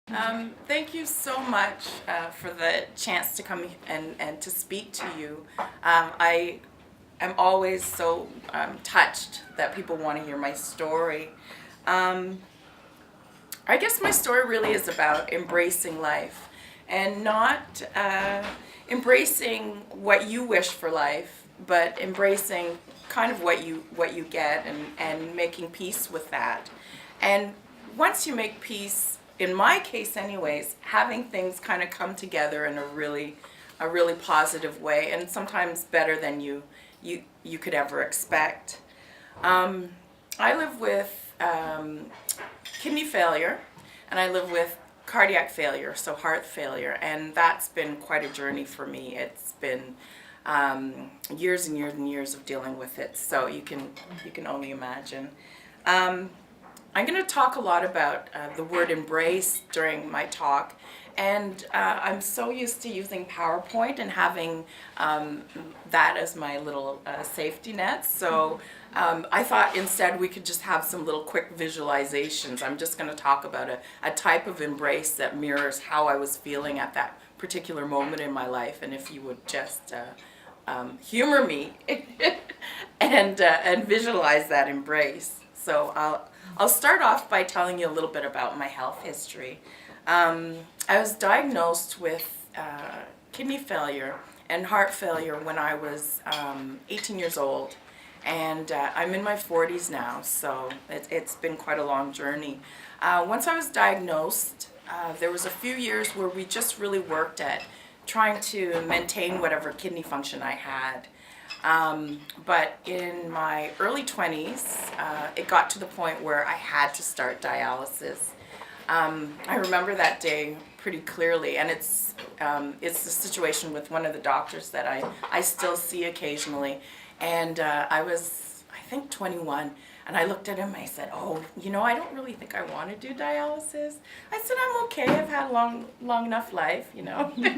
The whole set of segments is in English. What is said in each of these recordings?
Thank you so much for the chance to come and to speak to you. I am always so touched that people want to hear my story. Um, I guess my story really is about embracing life and not embracing what you wish for life, but embracing kind of what you get and making peace with that. And once you make peace, in my case anyways, having things kind of come together in a really positive way, and sometimes better than you could ever expect. Um, I live with kidney failure, and I live with cardiac failure, so heart failure, and that's been quite a journey for me. It's been years and years and years of dealing with it, so you can only imagine. Um, I'm going to talk a lot about the word embrace during my talk, and I'm so used to using PowerPoint and having that as my little safety net. So I thought instead we could just have some little quick visualizations. I'm just going to talk about a type of embrace that mirrors how I was feeling at that particular moment in my life, and if you would just humor me and visualize that embrace. So I'll start off by telling you a little bit about my health history. I was diagnosed with kidney failure and heart failure when I was 18 years old, and I'm in my 40s now, so it's been quite a long journey. Once I was diagnosed, there was a few years where we just really worked at trying to maintain whatever kidney function I had. But in my early 20s, it got to the point where I had to start dialysis. I remember that day pretty clearly, and it's the situation with one of the doctors that I still see occasionally. And I was, I think, 21, and I looked at him and I said, "Oh, I don't really think I want to do dialysis." I said, "I'm okay. I've had a long enough life, I'm good.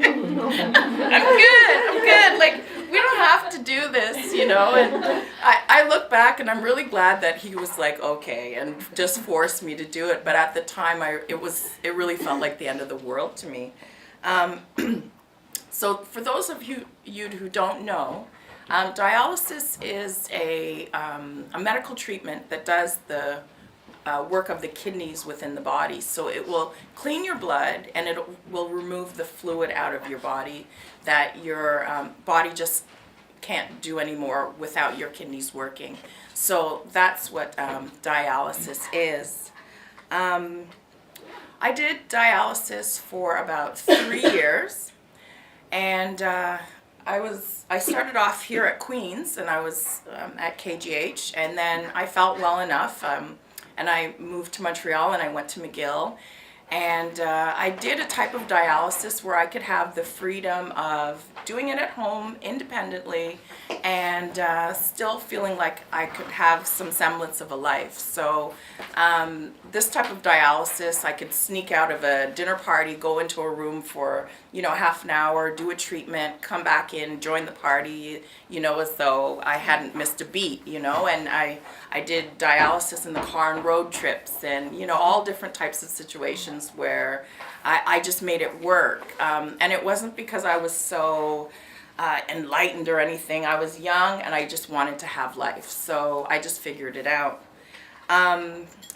Like, we don't have to do this. And I look back and I'm really glad that he was like, okay, and just forced me to do it. But at the time, it really felt like the end of the world to me. So for those of you who don't know, dialysis is a medical treatment that does the work of the kidneys within the body. So it will clean your blood, and it will remove the fluid out of your body that your body just can't do anymore without your kidneys working. So that's what dialysis is. I did dialysis for about 3 years, and I started off here at Queens, and I was at KGH, and then I felt well enough, and I moved to Montreal, and I went to McGill, and I did a type of dialysis where I could have the freedom of doing it at home independently and still feeling like I could have some semblance of a life. So this type of dialysis, I could sneak out of a dinner party, go into a room for half an hour, do a treatment, come back in, join the party, as though I hadn't missed a beat, and I did dialysis in the car and road trips, and all different types of situations where I just made it work. And it wasn't because I was so enlightened or anything. I was young and I just wanted to have life, so I just figured it out.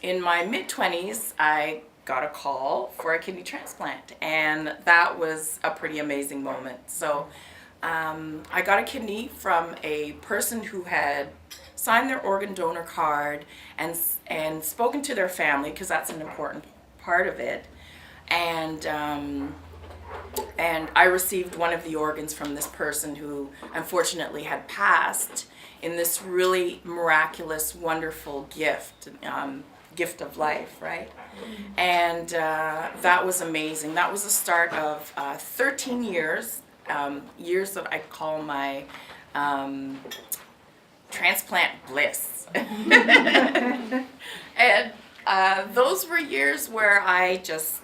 In my mid-20s, I got a call for a kidney transplant, and that was a pretty amazing moment. So I got a kidney from a person who had signed their organ donor card and spoken to their family, because that's an important part of it. And I received one of the organs from this person who unfortunately had passed in this really miraculous, wonderful gift of life, right? And that was amazing. That was the start of 13 years, years that I call my transplant bliss. And those were years where I just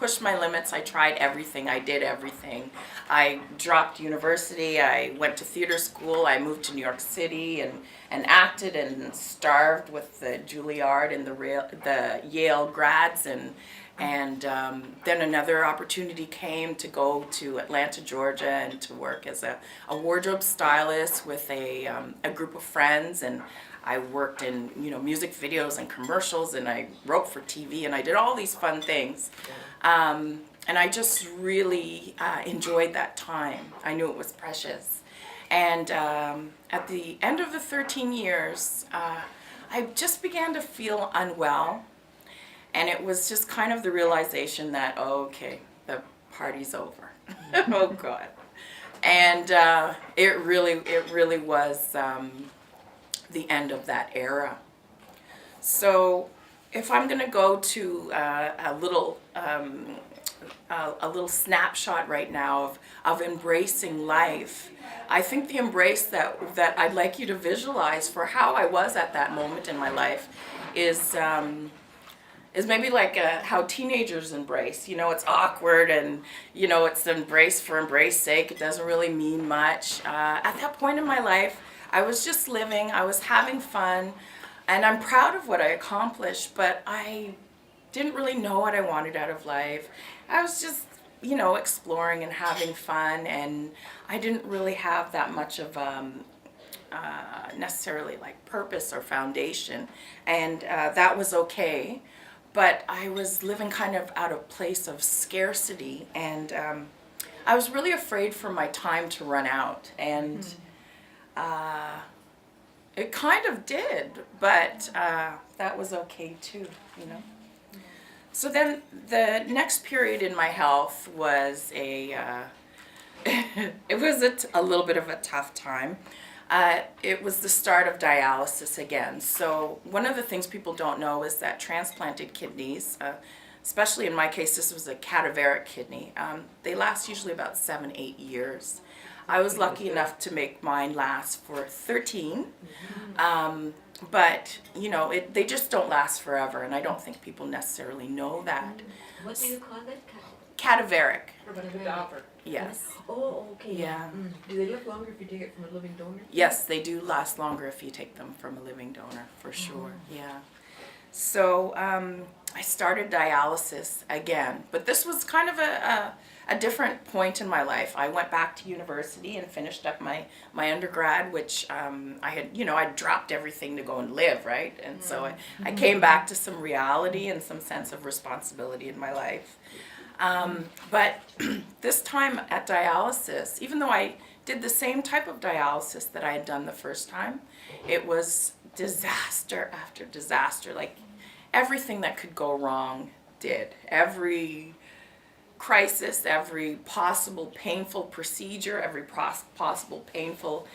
pushed my limits. I tried everything. I did everything. I dropped university. I went to theater school. I moved to New York City and acted and starved with the Juilliard and the Yale grads, And then another opportunity came to go to Atlanta, Georgia, and to work as a wardrobe stylist with a group of friends. And I worked in, music videos and commercials, and I wrote for TV, and I did all these fun things. And I just really enjoyed that time. I knew it was precious. And at the end of the 13 years, I just began to feel unwell. And it was just kind of the realization that, okay, the party's over. Oh, God. And it really was the end of that era. So if I'm going to go to a little snapshot right now of embracing life, I think the embrace that I'd like you to visualize for how I was at that moment in my life is maybe like how teenagers embrace. It's awkward, and it's embrace for embrace sake. It doesn't really mean much. At that point in my life, I was just living. I was having fun, and I'm proud of what I accomplished, but I didn't really know what I wanted out of life. I was just, exploring and having fun, and I didn't really have that much of necessarily like purpose or foundation, and that was okay. But I was living kind of out of place of scarcity, and I was really afraid for my time to run out, and it kind of did, but that was okay too, So then the next period in my health was it was a little bit of a tough time. It was the start of dialysis again. So one of the things people don't know is that transplanted kidneys, especially in my case, this was a cadaveric kidney, they last usually about 7-8 years. I was lucky enough to make mine last for 13, but they just don't last forever, and I don't think people necessarily know that. What do you call it? Cadaveric. Cadaver. Yes. Oh, okay. Yeah. Do they live longer if you take it from a living donor? Yes, they do last longer if you take them from a living donor, for sure. Yeah. So I started dialysis again, but this was kind of a different point in my life. I went back to university and finished up my undergrad, which I had, I'd dropped everything to go and live, right? And so I came back to some reality and some sense of responsibility in my life. But this time at dialysis, even though I did the same type of dialysis that I had done the first time, it was disaster after disaster. Like everything that could go wrong did. Every crisis, every possible painful procedure, every possible painful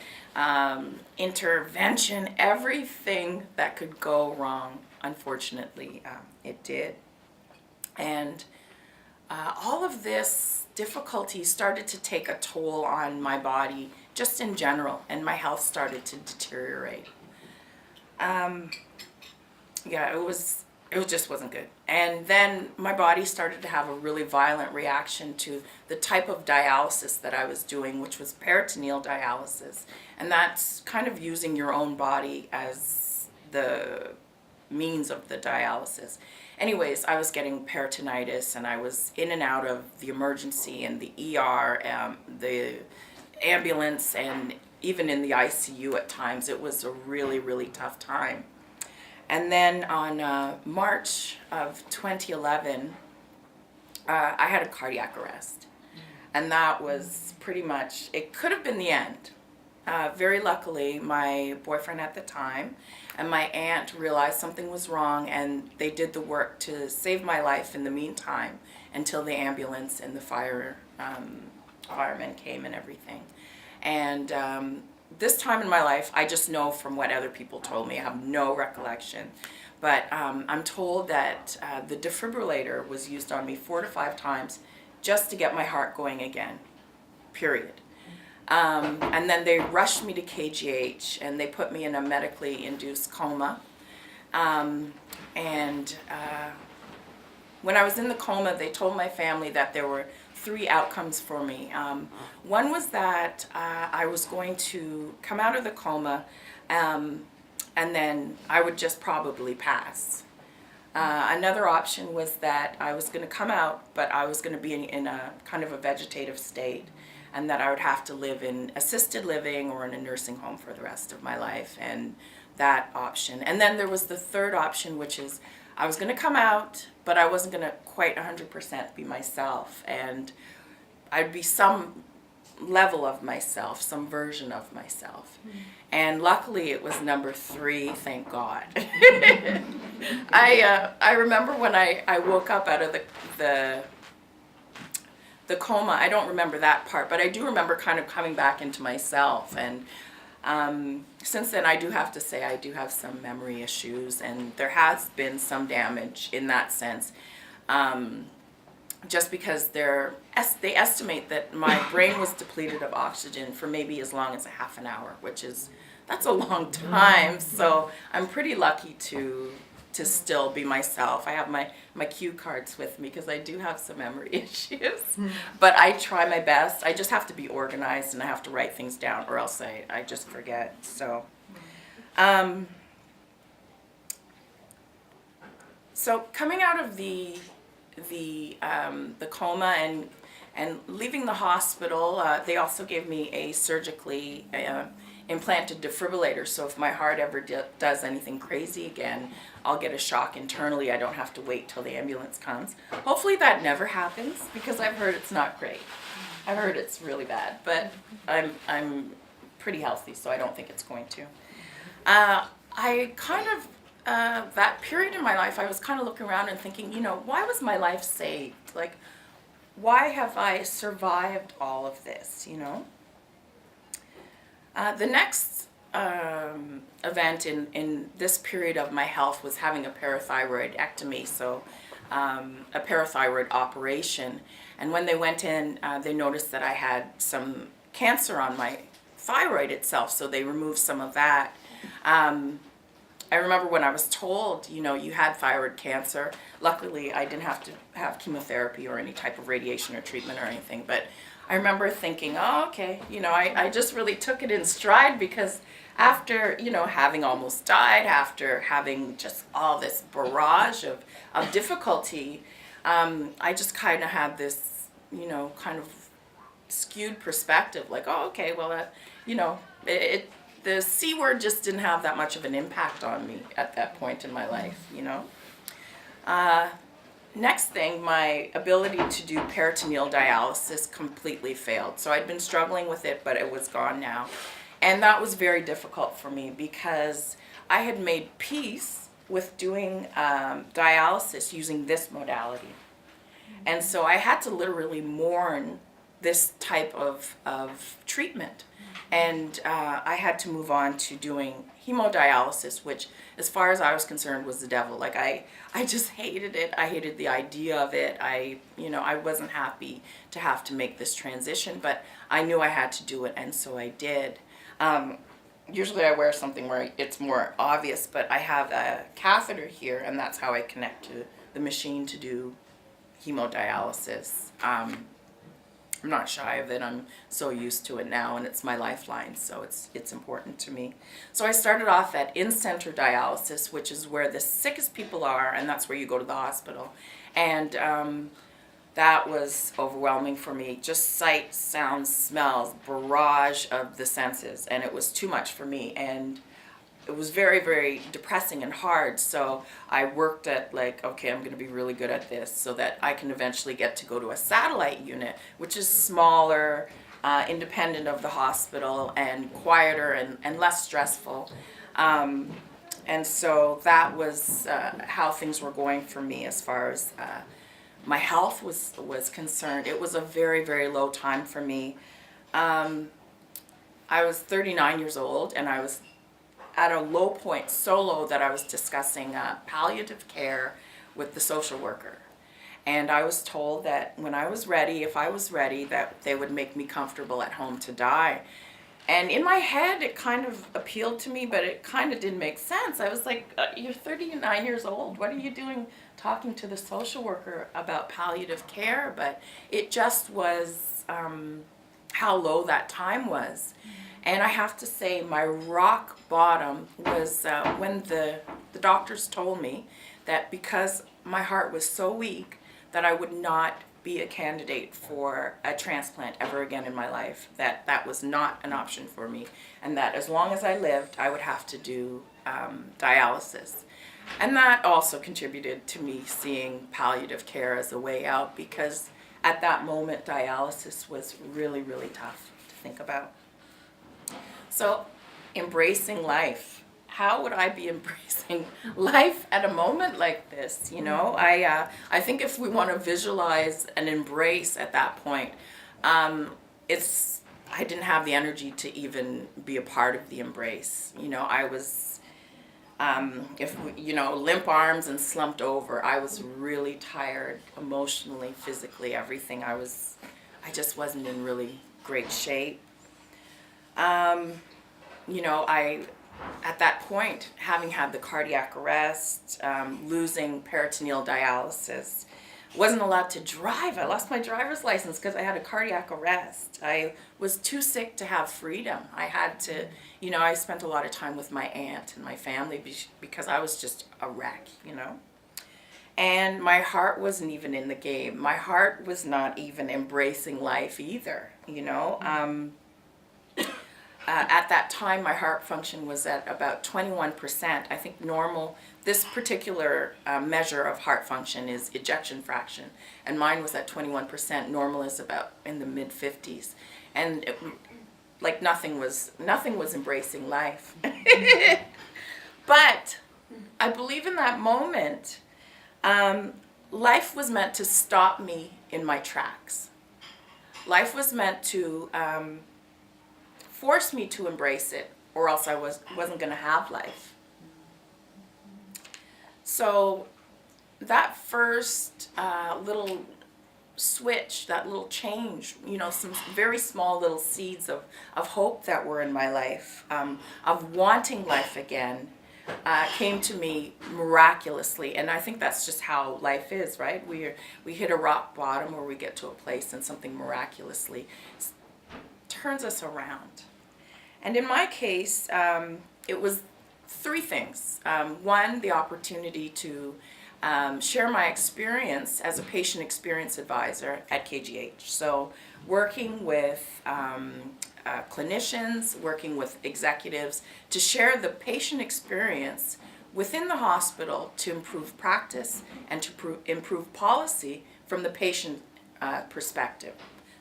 intervention, everything that could go wrong, unfortunately, it did. And all of this difficulty started to take a toll on my body just in general, and my health started to deteriorate. It just wasn't good. And then my body started to have a really violent reaction to the type of dialysis that I was doing, which was peritoneal dialysis. And that's kind of using your own body as the means of the dialysis. Anyways, I was getting peritonitis, and I was in and out of the emergency and the ER, the ambulance, and even in the ICU at times. It was a really, really tough time. And then on March of 2011, I had a cardiac arrest. And that was pretty much, it could have been the end. Very luckily, my boyfriend at the time and my aunt realized something was wrong, and they did the work to save my life in the meantime until the ambulance and the firemen came and everything. And this time in my life, I just know from what other people told me. I have no recollection. But I'm told that the defibrillator was used on me 4 to 5 times just to get my heart going again, period. And then they rushed me to KGH, and they put me in a medically induced coma. When I was in the coma, they told my family that there were 3 outcomes for me. One was that I was going to come out of the coma, and then I would just probably pass. Another option was that I was going to come out, but I was going to be in a kind of a vegetative state, and that I would have to live in assisted living or in a nursing home for the rest of my life, and that option. And then there was the third option, which is I was going to come out, but I wasn't going to quite 100% be myself, and I'd be some level of myself, some version of myself. And luckily it was number 3, thank God. I remember when I woke up out of the coma. I don't remember that part, but I do remember kind of coming back into myself. And since then, I do have to say I do have some memory issues, and there has been some damage in that sense. Just because they estimate that my brain was depleted of oxygen for maybe as long as a half an hour, that's a long time. So I'm pretty lucky to still be myself. I have my cue cards with me because I do have some memory issues, but I try my best. I just have to be organized, and I have to write things down, or else I just forget. So, so coming out of the coma and leaving the hospital, they also gave me a surgically implanted defibrillator, so if my heart ever does anything crazy again, I'll get a shock internally. I don't have to wait till the ambulance comes. Hopefully that never happens, because I've heard it's not great. I've heard it's really bad, but I'm pretty healthy, so I don't think it's going to. I kind of that period in my life, I was kind of looking around and thinking, why was my life saved? Like, why have I survived all of this, The next event in this period of my health was having a parathyroidectomy, so a parathyroid operation. And when they went in, they noticed that I had some cancer on my thyroid itself, so they removed some of that. I remember when I was told, you had thyroid cancer. Luckily, I didn't have to have chemotherapy or any type of radiation or treatment or anything. But I remember thinking, oh, okay. I just really took it in stride, because after, having almost died, after having just all this barrage of difficulty, I just kind of had this, kind of skewed perspective. Like, oh, okay, well, the C word just didn't have that much of an impact on me at that point in my life, Next thing, my ability to do peritoneal dialysis completely failed. So I'd been struggling with it, but it was gone now. And that was very difficult for me, because I had made peace with doing dialysis using this modality. And so I had to literally mourn this type of treatment. And I had to move on to doing hemodialysis, which, as far as I was concerned, was the devil. Like, I just hated it. I hated the idea of it. I wasn't happy to have to make this transition, but I knew I had to do it, and so I did. Usually I wear something where it's more obvious, but I have a catheter here, and that's how I connect to the machine to do hemodialysis. I'm not shy of it. I'm so used to it now, and it's my lifeline, so it's important to me. So I started off at in-center dialysis, which is where the sickest people are, and that's where you go to the hospital. And that was overwhelming for me. Just sight, sounds, smells, barrage of the senses, and it was too much for me. And it was very, very depressing and hard. So I worked at, like, okay, I'm going to be really good at this so that I can eventually get to go to a satellite unit, which is smaller, independent of the hospital, and quieter and less stressful. And so that was how things were going for me as far as my health was concerned. It was a very, very low time for me. I was 39 years old, and I was at a low point, so low that I was discussing palliative care with the social worker. And I was told that when I was ready, if I was ready, that they would make me comfortable at home to die. And in my head, it kind of appealed to me, but it kind of didn't make sense. I was like, you're 39 years old. What are you doing talking to the social worker about palliative care? But it just was how low that time was. And I have to say, my rock bottom was when the doctors told me that because my heart was so weak that I would not be a candidate for a transplant ever again in my life, that was not an option for me, and that as long as I lived, I would have to do dialysis. And that also contributed to me seeing palliative care as a way out, because at that moment, dialysis was really, really tough to think about. So, embracing life. How would I be embracing life at a moment like this? You know, I think if we want to visualize and embrace at that point, I didn't have the energy to even be a part of the embrace. You know, I was, limp arms and slumped over. I was really tired emotionally, physically, everything. I just wasn't in really great shape. At that point, having had the cardiac arrest, losing peritoneal dialysis, wasn't allowed to drive. I lost my driver's license because I had a cardiac arrest. I was too sick to have freedom. I had to, I spent a lot of time with my aunt and my family because I was just a wreck, And my heart wasn't even in the game. My heart was not even embracing life either, At that time, my heart function was at about 21%. I think normal, this particular measure of heart function is ejection fraction, and mine was at 21%. Normal is about in the mid-50s. And nothing was embracing life. But I believe in that moment, life was meant to stop me in my tracks. Life was meant to forced me to embrace it, or else I wasn't going to have life. So that first little switch, that little change, some very small little seeds of hope that were in my life, of wanting life again, came to me miraculously. And I think that's just how life is, right? We hit a rock bottom where we get to a place and something miraculously turns us around. And in my case, it was three things. One, the opportunity to share my experience as a patient experience advisor at KGH. So working with clinicians, working with executives to share the patient experience within the hospital to improve practice and to improve policy from the patient perspective.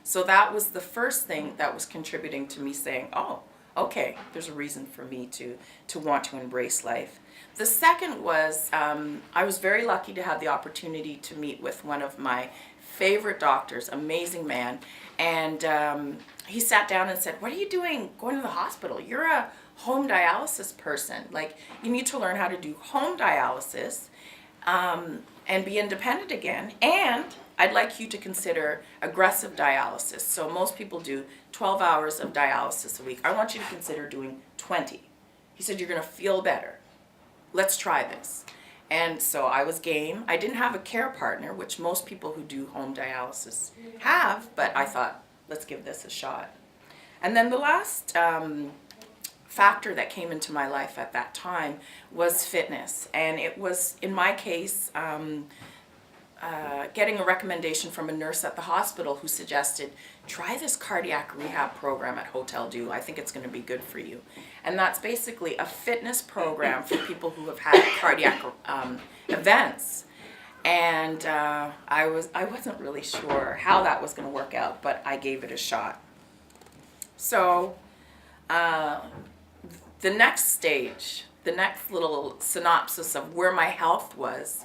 So that was the first thing that was contributing to me saying, oh, okay, there's a reason for me to want to embrace life. The second was I was very lucky to have the opportunity to meet with one of my favorite doctors, amazing man, and he sat down and said, what are you doing going to the hospital? You're a home dialysis person. You need to learn how to do home dialysis and be independent again, and I'd like you to consider aggressive dialysis. So most people do 12 hours of dialysis a week. I want you to consider doing 20. He said, you're going to feel better. Let's try this. And so I was game. I didn't have a care partner, which most people who do home dialysis have, but I thought, let's give this a shot. And then the last factor that came into my life at that time was fitness. And it was, in my case, getting a recommendation from a nurse at the hospital who suggested, try this cardiac rehab program at Hotel Dieu. I think it's going to be good for you. And that's basically a fitness program for people who have had cardiac events. And I wasn't really sure how that was going to work out, but I gave it a shot. So the next stage, the next little synopsis of where my health was,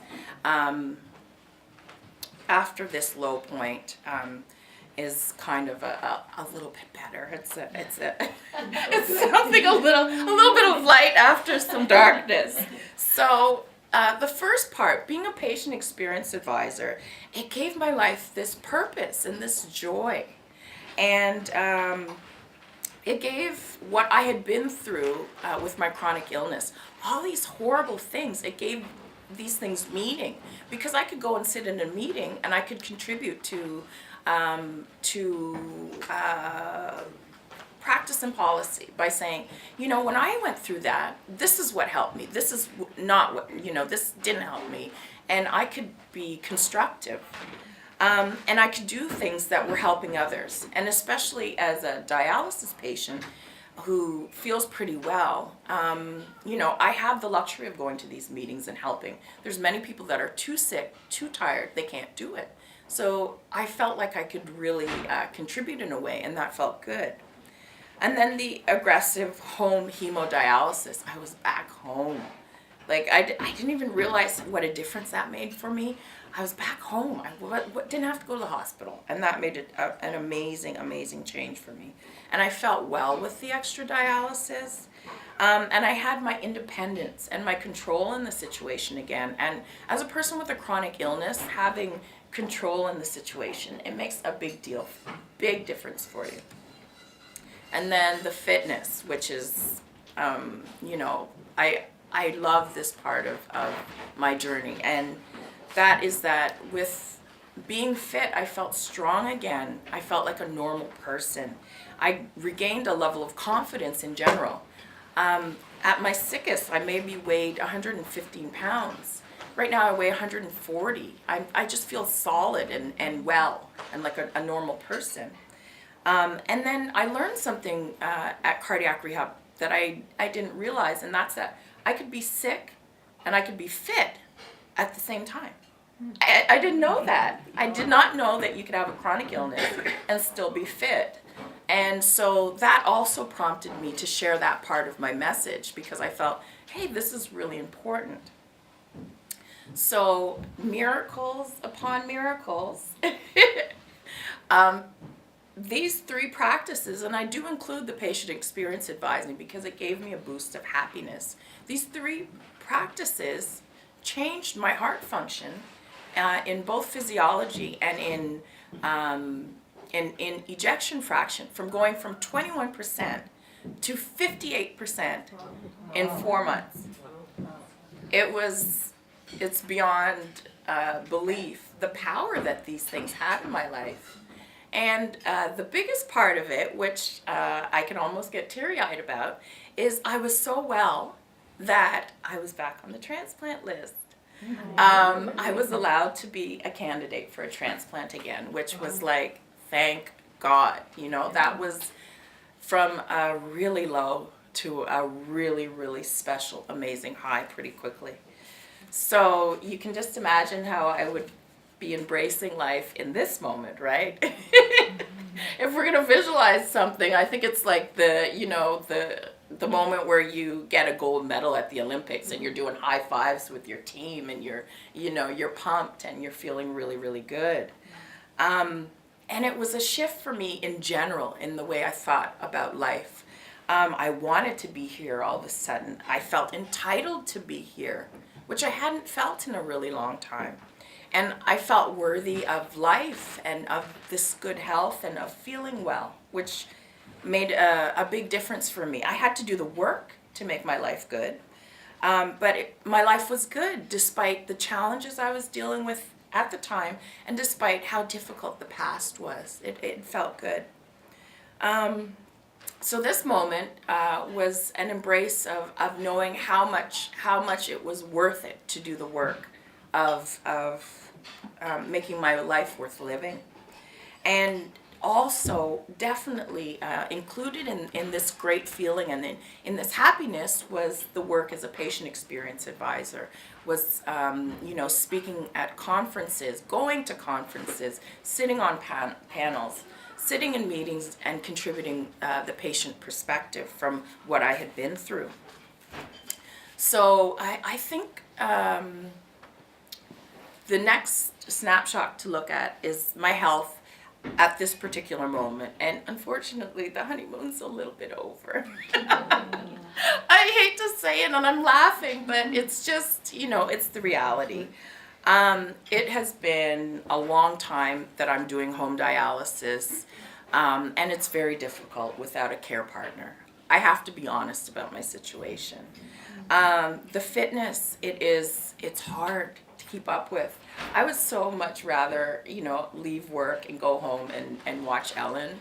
after this low point, is kind of a little bit better. It's something a little bit of light after some darkness. So the first part, being a patient experience advisor, it gave my life this purpose and this joy, and it gave what I had been through with my chronic illness, all these horrible things. It gave these things meaning, because I could go and sit in a meeting and I could contribute to practice and policy by saying, when I went through that, this is what helped me. This is not what, this didn't help me. And I could be constructive. And I could do things that were helping others. And especially as a dialysis patient who feels pretty well, I have the luxury of going to these meetings and helping. There's many people that are too sick, too tired, they can't do it. So I felt like I could really contribute in a way, and that felt good. And then the aggressive home hemodialysis, I was back home. Like, I didn't even realize what a difference that made for me. I was back home. I didn't have to go to the hospital. And that made it an amazing, amazing change for me. And I felt well with the extra dialysis. And I had my independence and my control in the situation again. And as a person with a chronic illness, having control in the situation, it makes a big difference for you. And then the fitness, which is, I love this part of my journey. And that is that with being fit, I felt strong again. I felt like a normal person. I regained a level of confidence in general. At my sickest, I maybe weighed 115 pounds. Right now I weigh 140. I just feel solid and well and like a normal person. And then I learned something at cardiac rehab that I didn't realize, and that's that I could be sick and I could be fit at the same time. I didn't know that. I did not know that you could have a chronic illness and still be fit. And so that also prompted me to share that part of my message, because I felt, hey, this is really important. So miracles upon miracles. These 3 practices, and I do include the patient experience advising because it gave me a boost of happiness. These 3 practices changed my heart function in both physiology and in ejection fraction, from going from 21% to 58% in 4 months. It's beyond belief, the power that these things have in my life. And the biggest part of it, which I can almost get teary-eyed about, is I was so well that I was back on the transplant list. I was allowed to be a candidate for a transplant again, which was like, thank God. That was from a really low to a really, really special, amazing high pretty quickly. So you can just imagine how I would be embracing life in this moment, right? If we're gonna visualize something, I think it's like the moment where you get a gold medal at the Olympics and you're doing high fives with your team and you're pumped and you're feeling really, really good. And it was a shift for me in general in the way I thought about life. I wanted to be here all of a sudden. I felt entitled to be here, which I hadn't felt in a really long time. And I felt worthy of life and of this good health and of feeling well, which made a big difference for me. I had to do the work to make my life good, but my life was good despite the challenges I was dealing with at the time and despite how difficult the past was. It felt good. So this moment was an embrace of knowing how much it was worth it to do the work of making my life worth living. And also definitely included in this great feeling and in this happiness was the work as a patient experience advisor, was speaking at conferences, going to conferences, sitting on panels, sitting in meetings and contributing the patient perspective from what I had been through. So I think the next snapshot to look at is my health at this particular moment, and unfortunately the honeymoon's a little bit over. I hate to say it and I'm laughing, but it's just, it's the reality. It has been a long time that I'm doing home dialysis, and it's very difficult without a care partner. I have to be honest about my situation. The fitness, it's hard to keep up with. I would so much rather, leave work and go home and watch Ellen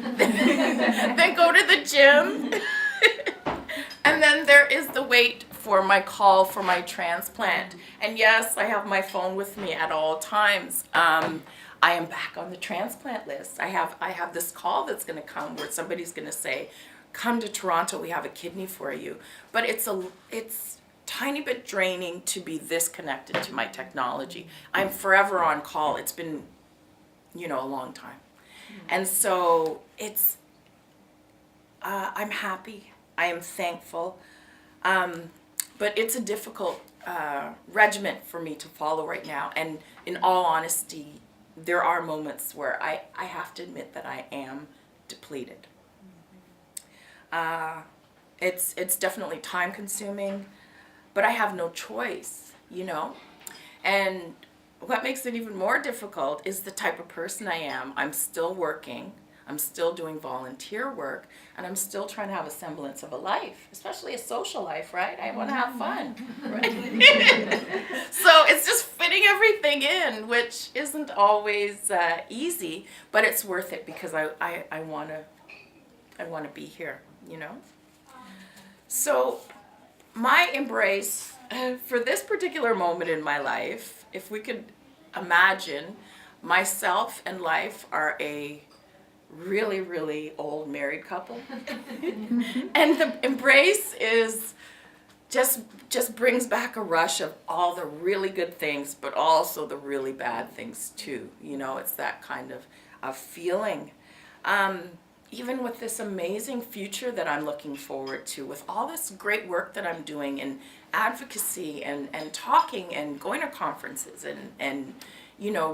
then go to the gym. And then there is the wait for my call for my transplant. And yes, I have my phone with me at all times. I am back on the transplant list. I have this call that's going to come where somebody's going to say, "Come to Toronto, we have a kidney for you." But it's tiny bit draining to be this connected to my technology. I'm forever on call. It's been, a long time. And so I'm happy. I am thankful. But it's a difficult regiment for me to follow right now. And in all honesty, there are moments where I have to admit that I am depleted. It's definitely time consuming, but I have no choice, And what makes it even more difficult is the type of person I am. I'm still working. I'm still doing volunteer work, and I'm still trying to have a semblance of a life, especially a social life, right? I want to have fun, right? So it's just fitting everything in, which isn't always easy, but it's worth it because I want to be here, So my embrace for this particular moment in my life, if we could imagine, myself and life are a really, really old married couple. And the embrace is just brings back a rush of all the really good things, but also the really bad things too. It's that kind of feeling. Even with this amazing future that I'm looking forward to, with all this great work that I'm doing in advocacy and talking and going to conferences and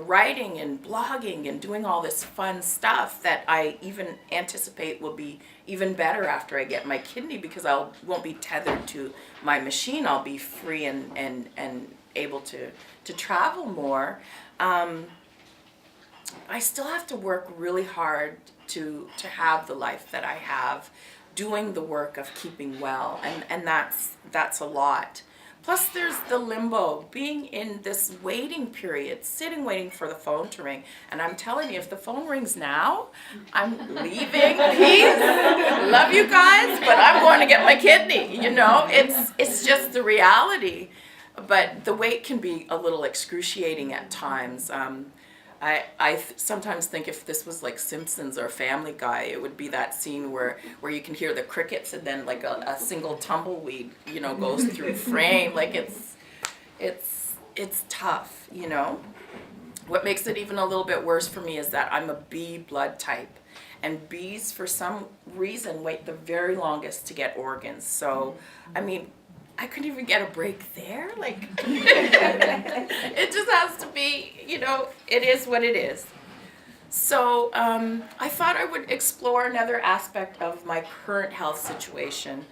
writing and blogging and doing all this fun stuff that I even anticipate will be even better after I get my kidney, because I won't be tethered to my machine. I'll be free and able to travel more. I still have to work really hard to have the life that I have, doing the work of keeping well, and that's a lot. Plus there's the limbo, being in this waiting period, sitting waiting for the phone to ring. And I'm telling you, if the phone rings now, I'm leaving. Peace. Love you guys, but I'm going to get my kidney. It's just the reality. But the wait can be a little excruciating at times. I sometimes think if this was like Simpsons or Family Guy, it would be that scene where you can hear the crickets and then like a single tumbleweed, goes through frame. Like it's tough, What makes it even a little bit worse for me is that I'm a B blood type, and Bs for some reason wait the very longest to get organs. So, I couldn't even get a break there. Like, it just has to be, it is what it is. So I thought I would explore another aspect of my current health situation.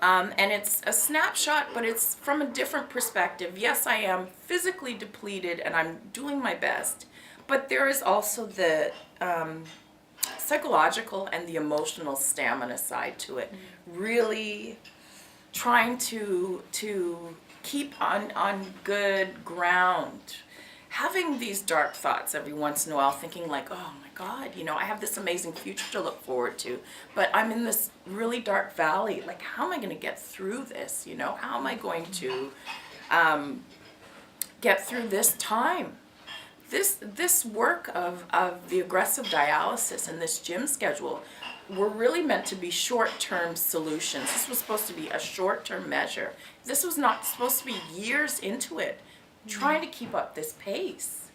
And it's a snapshot, but it's from a different perspective. Yes, I am physically depleted and I'm doing my best, but there is also the psychological and the emotional stamina side to it. Really trying to keep on good ground, having these dark thoughts every once in a while, thinking like, oh my God, I have this amazing future to look forward to, but I'm in this really dark valley. Like, how am I going to get through this? How am I going to get through this time? This work of the aggressive dialysis and this gym schedule were really meant to be short-term solutions. This was supposed to be a short-term measure. This was not supposed to be years into it, trying to keep up this pace.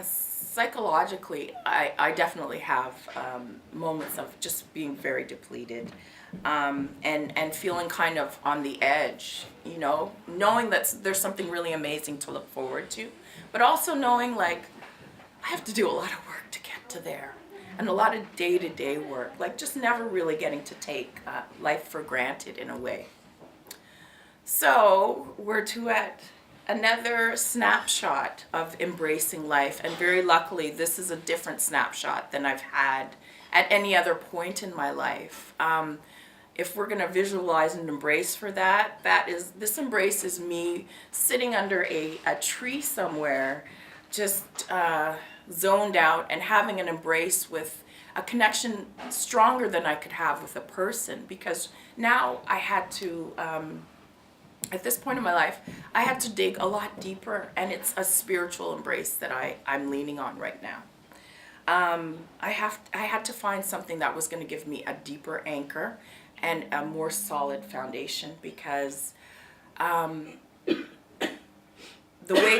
Psychologically, I definitely have moments of just being very depleted, and feeling kind of on the edge, knowing that there's something really amazing to look forward to, but also knowing like I have to do a lot of work to get to there, and a lot of day-to-day work, like just never really getting to take life for granted in a way. So we're at another snapshot of embracing life, and very luckily this is a different snapshot than I've had at any other point in my life. If we're going to visualize an embrace for this embrace is me sitting under a tree somewhere, just zoned out, and having an embrace with a connection stronger than I could have with a person, because now I had to, at this point in my life, I had to dig a lot deeper, and it's a spiritual embrace that I'm leaning on right now. I had to find something that was going to give me a deeper anchor and a more solid foundation, because the way